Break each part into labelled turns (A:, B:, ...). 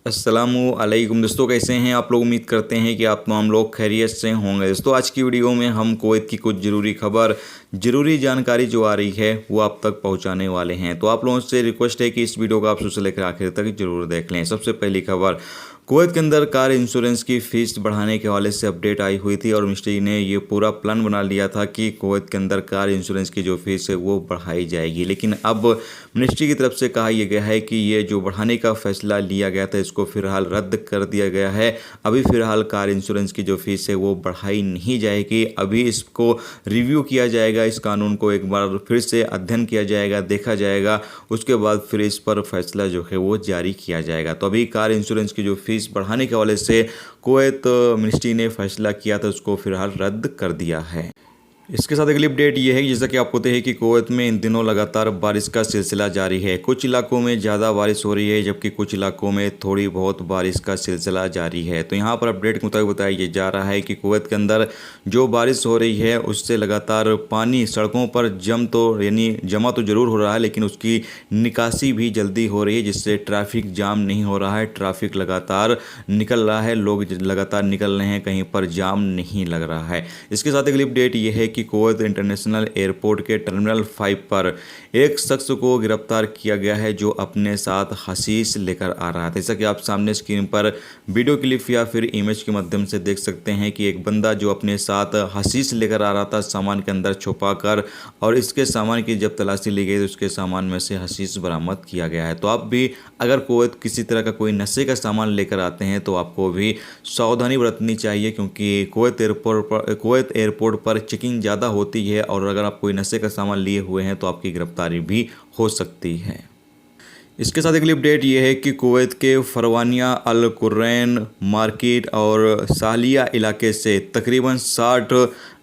A: अस्सलामुअलैकुम दोस्तों, कैसे हैं आप लोग। उम्मीद करते हैं कि आप तमाम लोग खैरियत से होंगे। दोस्तों आज की वीडियो में हम कुवैत की कुछ ज़रूरी खबर, ज़रूरी जानकारी जो आ रही है वो आप तक पहुंचाने वाले हैं। तो आप लोगों से रिक्वेस्ट है कि इस वीडियो को आप शुरू से लेकर आखिर तक जरूर देख लें। सबसे पहली खबर, कुवैत के अंदर कार इंश्योरेंस की फ़ीस बढ़ाने के हवाले से अपडेट आई हुई थी और मिनिस्ट्री ने ये पूरा प्लान बना लिया था कि कुवैत के अंदर कार इंश्योरेंस की जो फ़ीस है वो बढ़ाई जाएगी। लेकिन अब मिनिस्ट्री की तरफ से कहा यह गया है कि ये जो बढ़ाने का फैसला लिया गया था इसको फिलहाल रद्द कर दिया गया है। अभी फ़िलहाल कार इंश्योरेंस की जो फ़ीस है वो बढ़ाई नहीं जाएगी। अभी इसको रिव्यू किया जाएगा, इस कानून को एक बार फिर से अध्ययन किया जाएगा, देखा जाएगा, उसके बाद फिर इस पर फैसला जो है वो जारी किया जाएगा। तो अभी कार इंश्योरेंस की जो फीस बढ़ाने के हवाले से कुवैत मिनिस्ट्री ने फैसला किया था, उसको फिलहाल रद्द कर दिया है। इसके साथ अगली अपडेट ये है कि जैसा कि आपको पता है कि कुवैत में इन दिनों लगातार बारिश का सिलसिला जारी है। कुछ इलाकों में ज़्यादा बारिश हो रही है जबकि कुछ इलाकों में थोड़ी बहुत बारिश का सिलसिला जारी है। तो यहाँ पर अपडेट के मुताबिक बताया जा रहा है कि कुवैत के अंदर जो बारिश हो रही है उससे लगातार पानी सड़कों पर जमा तो ज़रूर हो रहा है, लेकिन उसकी निकासी भी जल्दी हो रही है, जिससे ट्रैफिक जाम नहीं हो रहा है। ट्रैफिक लगातार निकल रहा है, लोग लगातार निकल रहे हैं, कहीं पर जाम नहीं लग रहा है। इसके साथ अगली अपडेट ये है कि कुवैत इंटरनेशनल एयरपोर्ट के टर्मिनल 5 पर एक शख्स को गिरफ्तार किया गया है जो अपने साथ हशीश लेकर आ रहा था। जैसा कि आप सामने स्क्रीन पर वीडियो क्लिप या फिर इमेज के माध्यम से देख सकते हैं कि एक बंदा जो अपने साथ हशीश लेकर आ रहा था सामान के अंदर छुपा कर, और इसके सामान की जब तलाशी ली गई तो उसके सामान में से हशीश बरामद किया गया है। तो आप भी अगर कुवैत किसी तरह का कोई नशे का सामान लेकर आते हैं तो आपको भी सावधानी बरतनी चाहिए, क्योंकि कुवैत एयरपोर्ट पर चेकिंग ज़्यादा होती है और अगर आप कोई नशे का सामान लिए हुए हैं तो आपकी गिरफ्तारी भी हो सकती है। इसके साथ अगली अपडेट ये है कि कुवैत के फरवानिया अल कुरैन मार्केट और सालिया इलाके से तकरीबन 60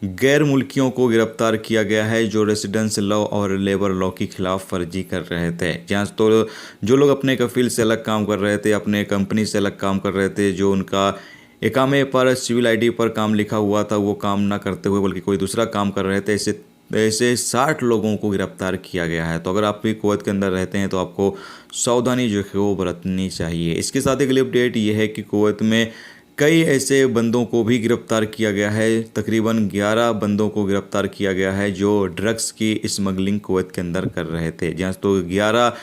A: गैर मुल्कियों को गिरफ्तार किया गया है जो रेसिडेंस लॉ और लेबर लॉ की खिलाफ वर्जी कर रहे थे। जहाँ तो जो लोग अपने कफील से अलग काम कर रहे थे, अपने कंपनी से अलग काम कर रहे थे, जो उनका इकामे पर सिविल आईडी पर काम लिखा हुआ था वो काम ना करते हुए बल्कि कोई दूसरा काम कर रहे थे, ऐसे 60 लोगों को गिरफ्तार किया गया है। तो अगर आप भी कुवैत के अंदर रहते हैं तो आपको सावधानी जो है वो बरतनी चाहिए। इसके साथ अगली अपडेट ये है कि कुवैत में कई ऐसे बंदों को भी गिरफ्तार किया गया है। तकरीबन 11 बंदों को गिरफ्तार किया गया है जो ड्रग्स की स्मगलिंग कुवैत के अंदर कर रहे थे। जहाँ तो 11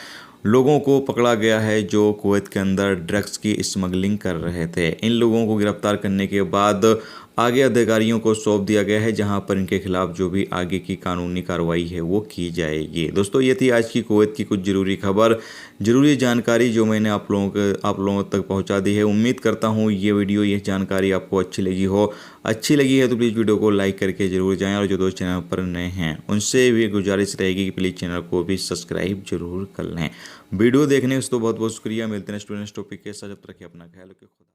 A: लोगों को पकड़ा गया है जो कुवैत के अंदर ड्रग्स की स्मगलिंग कर रहे थे। इन लोगों को गिरफ्तार करने के बाद आगे अधिकारियों को सौंप दिया गया है, जहां पर इनके खिलाफ जो भी आगे की कानूनी कार्रवाई है वो की जाएगी। दोस्तों ये थी आज की कुवैत की कुछ ज़रूरी खबर, ज़रूरी जानकारी जो मैंने आप लोगों तक पहुंचा दी है। उम्मीद करता हूं ये जानकारी आपको अच्छी लगी है तो प्लीज़ वीडियो को लाइक करके ज़रूर जाएँ, और जो दोस्त चैनल पर नए हैं उनसे भी गुजारिश रहेगी कि प्लीज़ चैनल को भी सब्सक्राइब जरूर कर लें। वीडियो देखने के लिए बहुत बहुत शुक्रिया। मिलते हैं स्टूडेंट्स टॉपिक के साथ, जब तक रखिए अपना ख्याल रखिए। खुदा।